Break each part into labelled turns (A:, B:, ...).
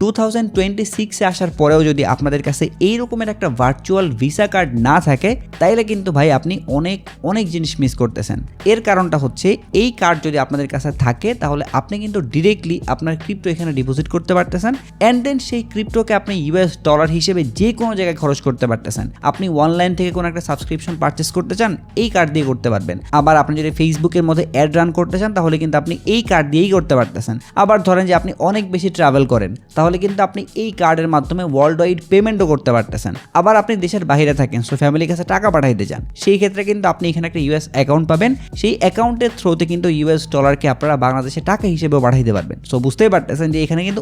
A: 2026 আসার পরেও যদি আপনাদের কাছে এই রকমের একটা ভার্চুয়াল ভিসা কার্ড না থাকে তাইলে কিন্তু ভাই আপনি অনেক জিনিস মিস করতেছেন। এর কারণটা হচ্ছে এই কার্ড যদি আপনাদের কাছে থাকে তাহলে আপনি কিন্তু ডিরেক্টলি আপনার ক্রিপ্টো এখানে ডিপোজিট করতে পারতেছেন অ্যান্ড দেন সেই ক্রিপ্টোকে আপনি ইউএস ডলার হিসেবে যে কোনো জায়গায় খরচ করতে পারতেছেন। আপনি অনলাইন থেকে কোনো একটা সাবস্ক্রিপশন পারচেস করতে চান এই কার্ড দিয়ে করতে পারবেন। আবার আপনি যদি ফেসবুকের মধ্যে অ্যাড রান করতে চান তাহলে কিন্তু আপনি এই কার্ড দিয়েই করতে পারতেছেন। আবার ধরেন যে আপনি অনেক বেশি ট্রাভেল করেন তাহলে কিন্তু আপনি এই কার্ডের মাধ্যমে ওয়ার্ল্ড ওয়াইড পেমেন্টও করতে পারতেছেন। আবার আপনি দেশের বাইরে থাকেন, সো ফ্যামিলির কাছে টাকা পাঠাইতে চান, সেই ক্ষেত্রে কিন্তু আপনি এখানে একটা ইউএস অ্যাকাউন্ট পাবেন। সেই অ্যাকাউন্টের থ্রুতে কিন্তু ইউএস ডলারকে আপনারা বাংলাদেশে টাকা হিসেবেও পাঠাইতে পারবেন। সো বুঝতেই পারতেছেন যে এখানে কিন্তু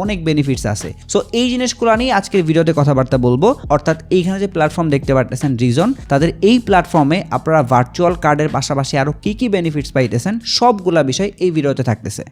A: অনেক বেনিফিটস আছে। সো এই জিনিসগুলো নিয়ে আজকের ভিডিওতে কথাবার্তা বলবো। অর্থাৎ এইখানে যে প্ল্যাটফর্ম দেখতে পারতেছেন রিজন, তাদের এই প্ল্যাটফর্মে আপনারা ভার্চুয়াল কার্ডের পাশাপাশি আরো কি বেনিফিটস পাইতেছেন সবগুলা বিষয় এই ভিডিওতে থাকতেছে।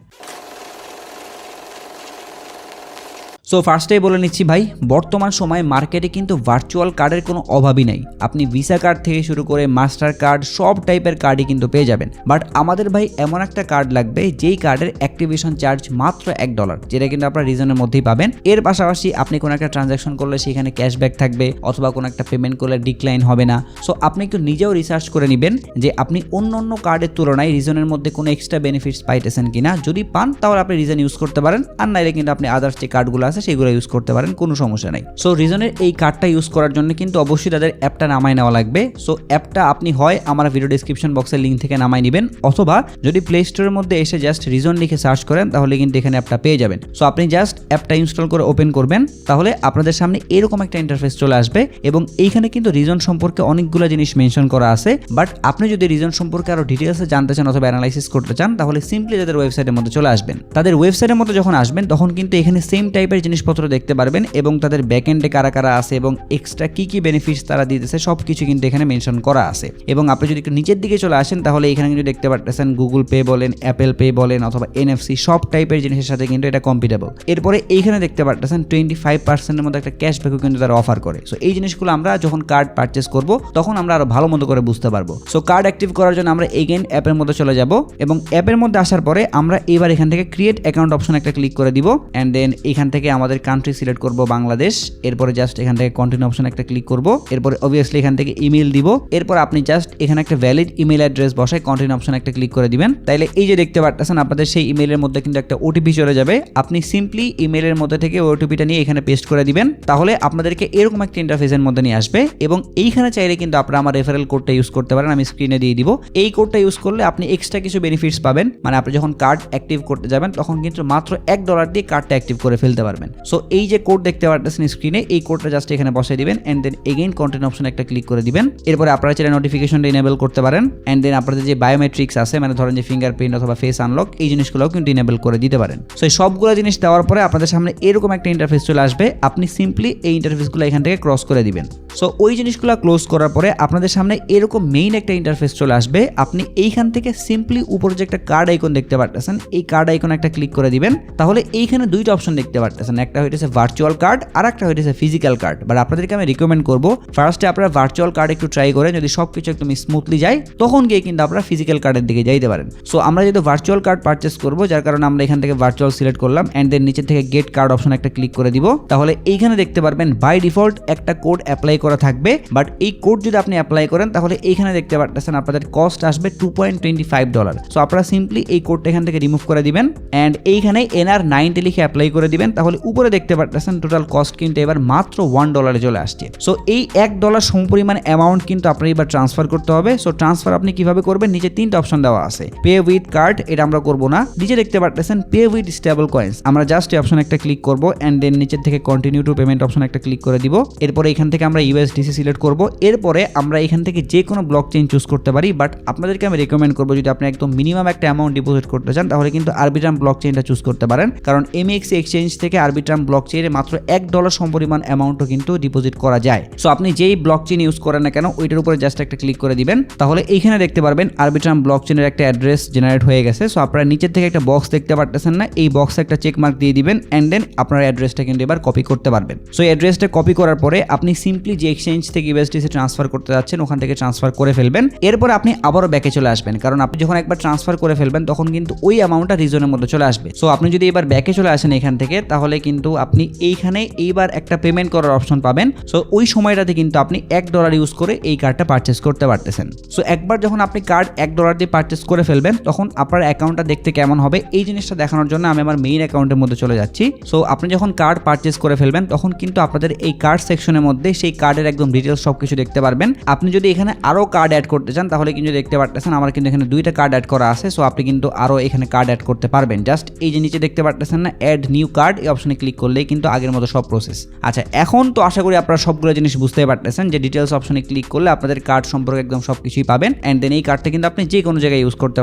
A: সো ফার্স্টেই বলে নিচ্ছি ভাই, বর্তমান সময়ে মার্কেটে কিন্তু ভার্চুয়াল কার্ডের কোনো অভাবই নাই। আপনি ভিসা কার্ড থেকে শুরু করে মাস্টার কার্ড সব টাইপের কার্ডই কিন্তু পেয়ে যাবেন। বাট আমাদের ভাই এমন একটা কার্ড লাগবে যেই কার্ডের অ্যাক্টিভেশন চার্জ মাত্র $1, যেটা কিন্তু আপনার রিজনের মধ্যেই পাবেন। এর পাশাপাশি আপনি কোনো একটা ট্রানজাকশন করলে সেখানে ক্যাশব্যাক থাকবে অথবা কোনো একটা পেমেন্ট করলে ডিক্লাইন হবে না। সো আপনি একটু নিজেও রিসার্চ করে নেবেন যে আপনি অন্য কার্ডের তুলনায় রিজনের মধ্যে কোনো এক্সট্রা বেনিফিটস পাইতেছেন কিনা। যদি পান তাহলে আপনি রিজন ইউজ করতে পারেন, আর নাইলে কিন্তু আপনি আদার্স যে কার্ডগুলো সেগুলো ইউজ করতে পারেন, কোনো সমস্যা নাই। সো রিজনের এই কার্ডটা ইউজ করার জন্য কিন্তু অবশ্যই তাদের অ্যাপটা নামায় নেওয়া লাগবে। সো অ্যাপটা আপনি হয় আমার ভিডিও ডেসক্রিপশন বক্সের লিঙ্ক থেকে নামাই নেবেন, অথবা যদি প্লে স্টোরের মধ্যে এসে জাস্ট রিজন লিখে সার্চ করেন তাহলে কিন্তু এখানে অ্যাপটা পেয়ে যাবেন। সো আপনি জাস্ট অ্যাপটা ইনস্টল করে ওপেন করবেন, তাহলে আপনাদের সামনে এরকম একটা ইন্টারফেস চলে আসবে এবং এইখানে কিন্তু রিজন সম্পর্কে অনেকগুলো জিনিস মেনশন করা আছে। বাট আপনি যদি রিজন সম্পর্কে আরো ডিটেইলসে জানতে চান অথবা অ্যানালাইসিস করতে চান তাহলে সিম্পলি তাদের ওয়েবসাইটের মধ্যে চলে আসবেন। তাদের ওয়েবসাইটের মধ্যে যখন আসবেন তখন কিন্তু এখানে সেম টাইপের জিনিসপত্র দেখতে পারবেন এবং তাদের ব্যাকএন্ডে কারা আছে এবং এক্সট্রা কি বেনিফিটস তারা দিতেছে সবকিছু কিন্তু এখানে মেনশন করা আছে। এবং আপনি যদি একটু নিচের দিকে চলে আসেন তাহলে এখানে কিন্তু দেখতে পারতেছেন গুগল পে বলেন, অ্যাপেল পে বলেন অথবা NFC সব টাইপের জিনিসের সাথে কিন্তু এটা কম্পিটেবল। এরপরে এইখানে দেখতে পারতেছেন 25% মতো একটা ক্যাশব্যাকও কিন্তু তারা অফার করে। সো এই জিনিসগুলো আমরা যখন কার্ড পারচেস করব তখন আমরা আরো ভালো মতো করে বুঝতে পারবো। সো কার্ড অ্যাক্টিভ করার জন্য আমরা এগেইন অ্যাপের মধ্যে চলে যাব এবং অ্যাপের মধ্যে আসার পরে আমরা এবার এখান থেকে ক্রিয়েট অ্যাকাউন্ট অপশন একটা ক্লিক করে দিব এন্ড দেন এখান থেকে আমাদের কান্ট্রি সিলেক্ট করব বাংলাদেশ। এরপরে জাস্ট এখান থেকে কন্টিনিউ অপশন একটা ক্লিক করব, এরপরে অবভিয়াসলি এখান থেকে ইমেল দিব। এরপর আপনি জাস্ট এখানে একটা ভ্যালিড ইমেল অ্যাড্রেস বসায় কন্টিনিউ অপশন একটা ক্লিক করে দিবেন। তাইলে এই যে দেখতে পারতেছেন আপনাদের সেই ইমেলের মধ্যে কিন্তু একটা ওটিপি চলে যাবে। আপনি সিম্পলি ইমেলের মধ্যে থেকে ওটিপিটা নিয়ে এখানে পেস্ট করে দিবেন, তাহলে আপনাদেরকে এরকম একটা ইন্টারফেসের মধ্যে নিয়ে আসবে এবং এইখানে চাইলে কিন্তু আপনারা আমার রেফারেল কোডটা ইউজ করতে পারেন, আমি স্ক্রিনে দিয়ে দিব। এই কোডটা ইউজ করলে আপনি এক্সট্রা কিছু বেনিফিটস পাবেন, মানে আপনি যখন কার্ড অ্যাক্টিভ করতে যাবেন তখন কিন্তু মাত্র $1 দিয়ে কার্ডটা অ্যাক্টিভ করে ফেলতে পারবেন। সো এই যে কোড দেখতে পারতেছেন স্ক্রিনে, এই কোডটা জাস্ট এখানে বসাই দিবেন and then again continue option একটা ক্লিক করে দিবেন। এরপরে আপনারা চাইলে নোটিফিকেশনটা ইনেবল করতে পারেন এন্ড দেন আপনাদের যে বায়োমেট্রিক্স আছে, মানে ধরেন যে ফিঙ্গারপ্রিন্ট অথবা ফেস আনলক, এই জিনিসগুলোও কিন্তু ইনেবল করে দিতে পারেন। সো এই সবগুলো জিনিস দেওয়ার পরে আপনাদের সামনে এরকম একটা ইন্টারফেস চলে আসবে। আপনি সিম্পলি এই ইন্টারফেসগুলো এখান থেকে ক্রস করে দিবেন। সো ওই জিনিসগুলো ক্লোজ করার পরে আপনাদের সামনে এরকম মেইন একটা ইন্টারফেস চলে আসবে। আপনি এইখান থেকে সিম্পলি উপরে যে একটা কার্ড আইকন দেখতে পারতেছেন, এই কার্ড আইকন একটা ক্লিক করে দিবেন, তাহলে এইখানে দুইটা অপশন দেখতে পারতেছেন, একটা হইতেছে ভার্চুয়াল কার্ড আর একটা হইতেছে ফিজিক্যাল কার্ড। বাট আপনাদেরকে আমি রিকমেন্ড করবো ফার্স্টে আপনারা ভার্চুয়াল কার্ড একটু ট্রাই করেন, যদি সবকিছু একদম স্মুথলি যায় তখন গিয়ে কিন্তু আপনারা ফিজিক্যাল কার্ডের দিকে যাইতে পারেন। সো আমরা যেহেতু ভার্চুয়াল কার্ড পারচেস করবো যার কারণে আমরা এখান থেকে ভার্চুয়াল সিলেক্ট করলাম এন্ড দেন নিচে থেকে গেট কার্ড অপশন একটা ক্লিক করে দিব। তাহলে এইখানে দেখতে পারবেন বাই ডিফল্ট একটা কোড অ্যাপ্লাই করা থাকবে, বাট এই কোড যদি আপনি অ্যাপ্লাই করেন তাহলে এইখানে দেখতে পারতেছেন আপনাদের কস্ট আসবে $2.25। সো আপনারা সিম্পলি এই কোডটা এখান থেকে রিমুভ করে দিবেন এন্ড এইখানে NR90 লিখে অ্যাপ্লাই করে দিবেন, তাহলে উপরে দেখতে পারতেছেন টোটাল কস্ট কিন্তু এবার মাত্র $1 চলে আসছে। সো এই $1 সমপরিমাণ অ্যামাউন্ট কিন্তু আপনার এবার ট্রান্সফার করতে হবে। সো ট্রান্সফার আপনি কিভাবে করবেন, নিচে 3টা অপশন দেওয়া আছে। পে উইথ কার্ড, এটা আমরা করব না। নিচে দেখতে পারতেছেন পে উইথ স্টেবল কয়েন্স, আমরা জাস্ট এই অপশন একটা ক্লিক করব এন্ড দেন নিচের থেকে কন্টিনিউ টু পেমেন্ট অপশন একটা ক্লিক করে দিব। এরপরে এখান থেকে আমরা USDC সিলেক্ট করব। এরপরে আমরা এখান থেকে যে কোনো ব্লক চেইন চুজ করতে পারি, বাট আপনাদেরকে আমি রেকমেন্ড করবো যদি আপনি একদম মিনিমাম একটা অ্যামাউন্ট ডিপোজিট করতে চান তাহলে কিন্তু আরবিট্রাম ব্লক চেইনটা চুজ করতে পারেন, কারণ MX এক্সচেঞ্জ থেকে আরবিট্রাম ব্লক চেইনে মাত্র $1 সমপরিমাণ অ্যামাউন্টও কিন্তু ডিপোজিট করা যায়। সো আপনি যেই ব্লক চেইন ইউজ করেন না কেন ওইটার উপরে জাস্ট একটা ক্লিক করে দিবেন, তাহলে এইখানে দেখতে পারবেন আরবিট্রাম ব্লক চেইনের একটা অ্যাড্রেস জেনারেট হয়ে গেছে। সো আপনারা নিচের থেকে একটা বক্স দেখতে পারতেছেন না, এই বক্সে একটা চেক মার্ক দিয়ে দিবেন এন্ড দেন আপনার অ্যাড্রেসটা কিন্তু এবার কপি করতে পারবেন। সো এই অ্যাড্রেসটা কপি করার পরে আপনি সিম্পলি যে এক্সচেঞ্জ থেকে USDC ট্রান্সফার করতে যাচ্ছেন ওখান থেকে ট্রান্সফার করে ফেলবেন। এরপর আপনি আবারও ব্যাকে চলে আসবেন, কারণ আপনি যখন একবার ট্রান্সফার করে ফেলবেন তখন কিন্তু ওই অ্যামাউন্টটা রিজনের মধ্যে চলে আসবে। সো আপনি যদি এবার ব্যাকে চলে আসেন এখান থেকে, তাহলে তাহলে কিন্তু আপনি এইখানে এইবার একটা পেমেন্ট করার অপশন পাবেন। সো ওই সময়টাতে কিন্তু আপনি $1 ইউজ করে এই কার্ডটা পারচেস করতে পারতেছেন। সো একবার যখন আপনি কার্ড $1 দিয়ে পারচেস করে ফেলবেন তখন আপনার অ্যাকাউন্টটা দেখতে কেমন হবে এই জিনিসটা দেখানোর জন্য আমি আমার মেইন অ্যাকাউন্টের মধ্যে চলে যাচ্ছি। সো আপনি যখন কার্ড পারচেস করে ফেলবেন তখন কিন্তু আপনাদের এই কার্ড সেকশনের মধ্যে সেই কার্ডের একদম ডিটেলস সবকিছু দেখতে পারবেন। আপনি যদি এখানে আরো কার্ড অ্যাড করতে চান তাহলে কিন্তু দেখতে পারতেছেন আমার কিন্তু এখানে 2টা কার্ড অ্যাড করা আছে। সো আপনি কিন্তু আরো এখানে কার্ড অ্যাড করতে পারবেন। জাস্ট এই যে নিচে দেখতে পারতেছেন না অ্যাড নিউ কার্ড, এই অপশনে ক্লিক করলেই কিন্তু আগের মতো সব প্রসেস। আচ্ছা, এখন তো আশা করি আপনারা সবগুলো জিনিস বুঝতেই পারতেছেন যে ডিটেলস অপশনে ক্লিক করলে আপনাদের কার্ড সম্পর্কে একদম সবকিছুই পাবেন। এন্ড দেন এই কার্ডটা কিন্তু আপনি যে কোনো জায়গায় ইউজ করতে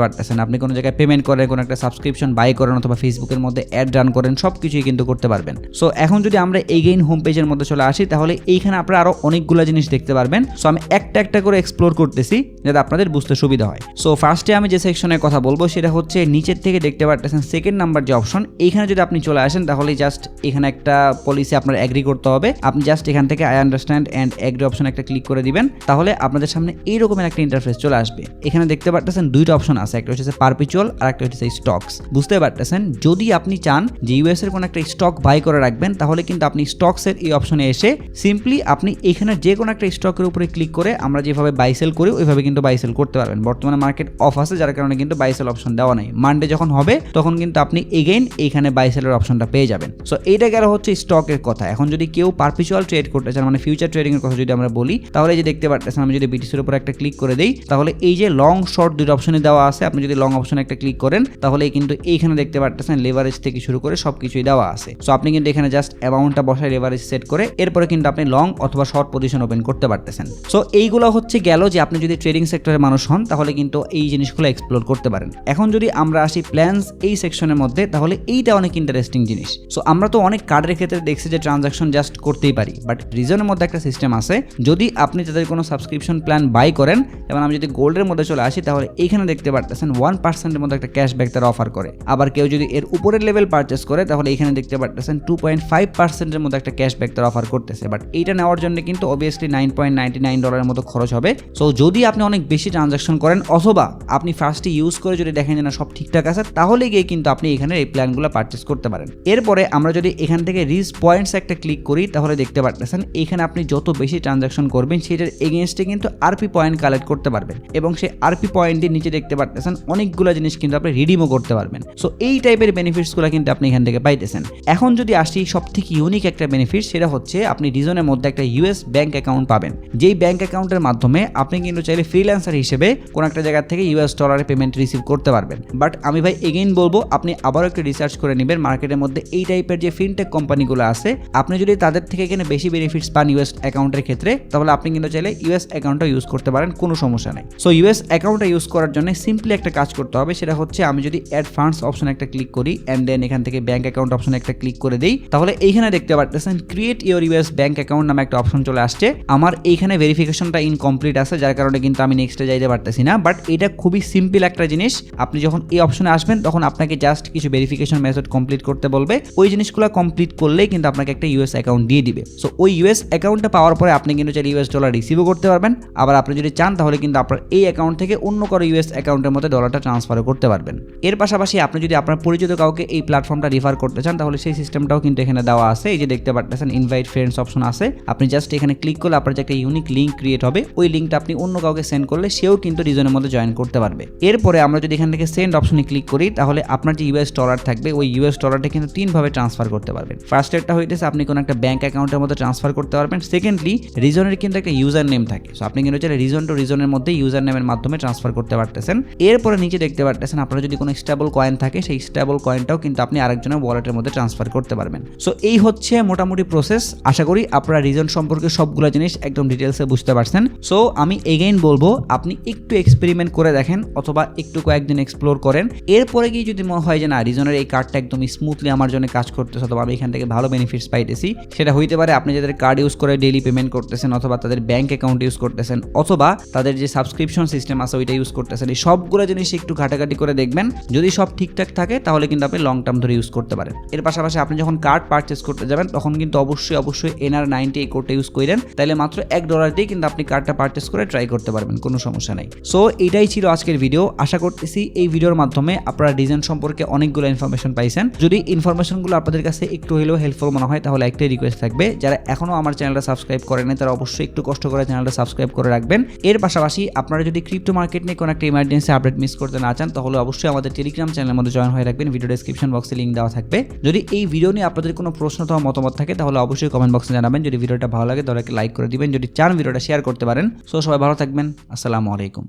A: পারতেছেন। আপনি কোনো জায়গায় পেমেন্ট করেন, কোনো একটা সাবস্ক্রিপশন বাই করেন অথবা ফেসবুকের মধ্যে অ্যাড রান করেন, সবকিছুই কিন্তু করতে পারবেন। সো এখন যদি আমরা এগেইন হোম পেজের মধ্যে চলে আসি তাহলে এইখানে আপনারা আরো অনেকগুলো জিনিস দেখতে পারবেন। সো আমি একটা একটা করে এক্সপ্লোর করতেছি যাতে আপনাদের বুঝতে সুবিধা হয়। সো ফার্স্টে আমি যে সেকশনের কথা বলবো সেটা হচ্ছে নিচের থেকে দেখতে পারতেছেন সেকেন্ড নাম্বার যে অপশন, এইখানে যদি আপনি চলে আসেন তাহলে জাস্ট এখানে একটা পলিসি আপনার এগ্রি করতে হবে। আপনি জাস্ট এখান থেকে I understand and agree option একটা ক্লিক করে দিবেন, তাহলে আপনাদের সামনে এই রকমের একটা ইন্টারফেস চলে আসবে। এখানে দেখতে পারতেছেন 2টা অপশন আছে, একটা হচ্ছে পারপিচুয়াল আর একটা হচ্ছে স্টকস। বুঝতে পারতেছেন যদি আপনি চান যে ইউএস এর কোনো একটা স্টক বাই করে রাখবেন তাহলে কিন্তু আপনি স্টকস এর এই অপশনে এসে সিম্পলি আপনি এখানে যে কোনো একটা স্টকের উপরে ক্লিক করে আমরা যেভাবে বাই সেল করি ওইভাবে কিন্তু বাই সেল করতে পারবেন। বর্তমানে মার্কেট অফ আছে যার কারণে কিন্তু বাই সেল অপশন দেওয়া নাই। মানডে যখন হবে তখন কিন্তু আপনি এগেইন এইখানে বাই সেলের অপশনটা পেয়ে যাবেন। সো এইটা গেল হচ্ছে স্টকের কথা। এখন যদি কেউ পারপিচুয়াল ট্রেড করতে চান মানে ফিউচার ট্রেডিং এর কথা যদি আমরা বলি তাহলে এই যে দেখতে পারতেছেন আমি যদি বিটিসির উপর একটা ক্লিক করে দেই তাহলে এই যে লং শর্ট 2টা অপশনে দেওয়া আছে, আপনি যদি লং অপশনে একটা ক্লিক করেন তাহলে কিন্তু এইখানে দেখতে পারতেছেন লেভারেজ থেকে শুরু করে সবকিছুই দেওয়া আছে। সো আপনি কিন্তু এখানে জাস্ট অ্যামাউন্টটা বসায় লেভারেজ সেট করে এরপরে কিন্তু আপনি লং অথবা শর্ট পজিশন ওপেন করতে পারতেছেন। সো এইগুলো হচ্ছে গেল যে আপনি যদি ট্রেডিং সেক্টরের মানুষ হন তাহলে কিন্তু এই জিনিসগুলো এক্সপ্লোর করতে পারেন। এখন যদি আমরা আসি প্ল্যানস এই সেকশনের মধ্যে তাহলে এইটা অনেক ইন্টারেস্টিং জিনিস। সো আমরা তো অনেক কার্ডের ক্ষেত্রে দেখছি যে ট্রানজাকশন জাস্ট করতেই পারি, বাট রিজনের মধ্যে একটা সিস্টেম আছে। যদি আপনি তাদের কোনো সাবস্ক্রিপশন প্ল্যান বাই করেন, যেমন আমি যদি গোল্ডের মধ্যে চলে আসি তাহলে এইখানে দেখতে পারতেছেন 1% মধ্যে একটা ক্যাশব্যাক তারা অফার করে। আবার কেউ যদি এর উপরের লেভেল পারচেস করে তাহলে এখানে দেখতে পারতেছেন 2.5% মধ্যে একটা ক্যাশব্যাক তারা অফার করতেছে। বাট এইটা নেওয়ার জন্য কিন্তু অবভিয়াসলি $9.99 মতো খরচ হবে। সো যদি আপনি অনেক বেশি ট্রানজাকশন করেন অথবা আপনি ফার্স্টে ইউজ করে যদি দেখেন যে না সব ঠিকঠাক আছে তাহলে গিয়ে কিন্তু আপনি এখানে এই প্ল্যানগুলো পারচেস করতে পারেন। এরপরে আমরা যদি এখান থেকে রিচ পয়েন্টস একটা ক্লিক করি তাহলে দেখতে পারতেছেন এখানে আপনি যত বেশি ট্রানজাকশন করবেন সেটার এগেইনস্টে কিন্তু আরপি পয়েন্ট কালেক্ট করতে পারবেন এবং সেই আরপি পয়েন্টের নিচে দেখতে পারতেছেন অনেকগুলো জিনিস কিন্তু আপনি রিডিমও করতে পারবেন। সো এই টাইপের বেনিফিটসগুলো কিন্তু আপনি এখান থেকে পাইতেছেন। এখন যদি আসি সবথেকে ইউনিক একটা বেনিফিট সেটা হচ্ছে আপনি রিজনের মধ্যে একটা ইউএস ব্যাংক অ্যাকাউন্ট পাবেন। যেই ব্যাংক অ্যাকাউন্টের মাধ্যমে আপনি কিন্তু চাইলে ফ্রিল্যান্সার হিসেবে কোনো একটা জায়গা থেকে $US পেমেন্ট রিসিভ করতে পারবেন। বাট আমি ভাই এগেইন বলবো আপনি আবারও একটু রিসার্চ করে নেবেন মার্কেটের মধ্যে এই টাইপের যে ফিনটেক কোম্পানিগুলো আছে, আপনি যদি তাদের থেকে এখানে বেশি বেনিফিটস পান ইউএস অ্যাকাউন্টের ক্ষেত্রে তাহলে আপনি কিন্তু চাইলে ইউএস অ্যাকাউন্টটা ইউজ করতে পারেন, কোনো সমস্যা নেই। সো ইউএস অ্যাকাউন্টটা ইউজ করার জন্য সিম্পলি একটা কাজ করতে হবে, সেটা হচ্ছে আমি যদি অ্যাড ফান্ডস অপশন একটা ক্লিক করি অ্যান্ড দেন এখান থেকে ব্যাংক অ্যাকাউন্ট অপশন একটা ক্লিক করে দিই তাহলে এইখানে দেখতে পারতেছেন create your US bank account নামে একটা অপশন চলে আসছে। আমার এইখানে ভেরিফিকেশনটা ইনকমপ্লিট আছে যার কারণে কিন্তু আমি নেক্সটে যাইতে পারতেছি না। বাট এটা খুবই সিম্পল একটা জিনিস, আপনি যখন এই অপশনে আসবেন তখন আপনাকে জাস্ট কিছু ভেরিফিকেশন মেথড কমপ্লিট করতে বলবে, ওই জিনিসগুলো কমপ্লিট করলেই কিন্তু আপনাকে একটা ইউএস অ্যাকাউন্ট দিয়ে দিবে। সো ওই ইউএস অ্যাকাউন্টটা পাওয়ার পরে আপনি কিন্তু চাইলে $US রিসিভও করতে পারবেন, আবার আপনি যদি চান তাহলে কিন্তু আপনার এই অ্যাকাউন্ট থেকে অন্য কোনো ইউএস অ্যাকাউন্টের মধ্যে ডলারটা ট্রান্সফারও করতে পারবেন। এর পাশাপাশি আপনি যদি আপনার পরিচিত কাউকে এই প্ল্যাটফর্মটা রিফার করতে চান তাহলে সেই সিস্টেমটাও কিন্তু এখানে দেওয়া আছে। এই যে দেখতে পাচ্ছেন ইনভাইট ফ্রেন্ডস অপশন আছে, আপনি জাস্ট এখানে ক্লিক করলে আপনার যে একটা ইউনিক লিঙ্ক ক্রিয়েট হবে, ওই লিঙ্কটা আপনি অন্য কাউকে সেন্ড করলে সেও কিন্তু রিজনের মধ্যে জয়েন করতে পারবে। এরপরে আমরা যদি এখান থেকে সেন্ড অপশনে ক্লিক করি তাহলে আপনার যে $US থাকবে ওই $US কিন্তু 3 ভাবে ট্রান্সফার করতে পারবেন। ফার্স্ট একটা হইতেছে আপনি কোনো একটা ব্যাংক অ্যাকাউন্টের মধ্যে ট্রান্সফার করতে পারবেন। সেকেন্ডলি রিজনের কিন্তু একটা ইউজার নেম থাকে, সো আপনি কিন্তু চাইলে রিজন টু রিজনের মধ্যে ইউজার নেমের মাধ্যমে ট্রান্সফার করতে পারতেছেন। এরপরে নিচে দেখতে পারতেছেন আপনার যদি কোনো স্টেবল কয়েন থাকে সেই স্টেবল কয়েনটাও কিন্তু আপনি আরেকজনের ওয়ালেটের মধ্যে ট্রান্সফার করতে পারবেন। সো এই হচ্ছে মোটামুটি প্রসেস। আশা করি আপনারা রিজন সম্পর্কে সবগুলো জিনিস একদম ডিটেলসে বুঝতে পারছেন। সো আমি এগেইন বলবো আপনি একটু এক্সপেরিমেন্ট করে দেখেন অথবা একটু কয়েকদিন এক্সপ্লোর করেন, এরপরে গিয়ে যদি মনে হয় যে না রিজনের এই কার্ডটা একদম স্মুথলি আমার জন্য কাজ করতেছে অথবা আমি এখান থেকে ভালো বেনিফিটস পাইতেছি, সেটা হইতে পারে আপনি যাদের কার্ড ইউজ করে ডেইলি পেমেন্ট করতেছেন অথবা তাদের ব্যাংক অ্যাকাউন্ট ইউজ করতেছেন অথবা তাদের যে সাবস্ক্রিপশন সিস্টেম আছে ওইটা ইউজ করতেছেন, এই সবগুলো জিনিস একটু ঘাটাঘাটি করে দেখবেন। যদি সব ঠিকঠাক থাকে তাহলে কিন্তু আপনি লং টার্ম ধরে ইউজ করতে পারেন। এর পাশাপাশি আপনি যখন কার্ড পারচেস করতে যাবেন তখন কিন্তু অবশ্যই NR90 এই কোডটা ইউজ করেন, তাহলে মাত্র $1 দিয়ে কিন্তু আপনি কার্ডটা পারচেস করে ট্রাই করতে পারবেন, কোনো সমস্যা নাই। সো এটাই ছিল আজকের ভিডিও। আশা করতেছি এই ভিডিওর মাধ্যমে আপনারা ডিজাইন সম্পর্কে অনেকগুলো ইনফরমেশন পাইছেন। যদি ইনফরমেশনগুলো আপনাদের কাছে একটু হলেও হেল্পফুল মনে হয় তাহলে একটাই রিকোয়েস্ট থাকবে, যারা এখনও আমার চ্যানেলটা সাবস্ক্রাইব করেন তারা অবশ্যই একটু কষ্ট করে চ্যানেলটা সাবস্ক্রাইব করে রাখবেন। এর পাশাপাশি আপনারা যদি ক্রিপ্টো মার্কেট নিয়ে কোনো একটা ইমার্জেন্সি আপডেট মিস করতে না চান তাহলে অবশ্যই আমাদের টেলিগ্রাম চ্যানেলের মধ্যে জয়েন হয়ে রাখবেন। ভিডিও ডেসক্রিপশন বক্সে লিঙ্ক দেওয়া থাকবে। যদি এই ভিডিও নিয়ে আপনাদের কোনো প্রশ্ন অথবা মতামত থাকে তাহলে অবশ্যই কমেন্ট বক্সে জানাবেন। যদি ভিডিওটা ভালো লাগে তাহলে লাইক করে দিবেন, যদি চান ভিডিওটা শেয়ার করতে পারেন। সো সবাই ভালো থাকবেন। আসসালামু আলাইকুম।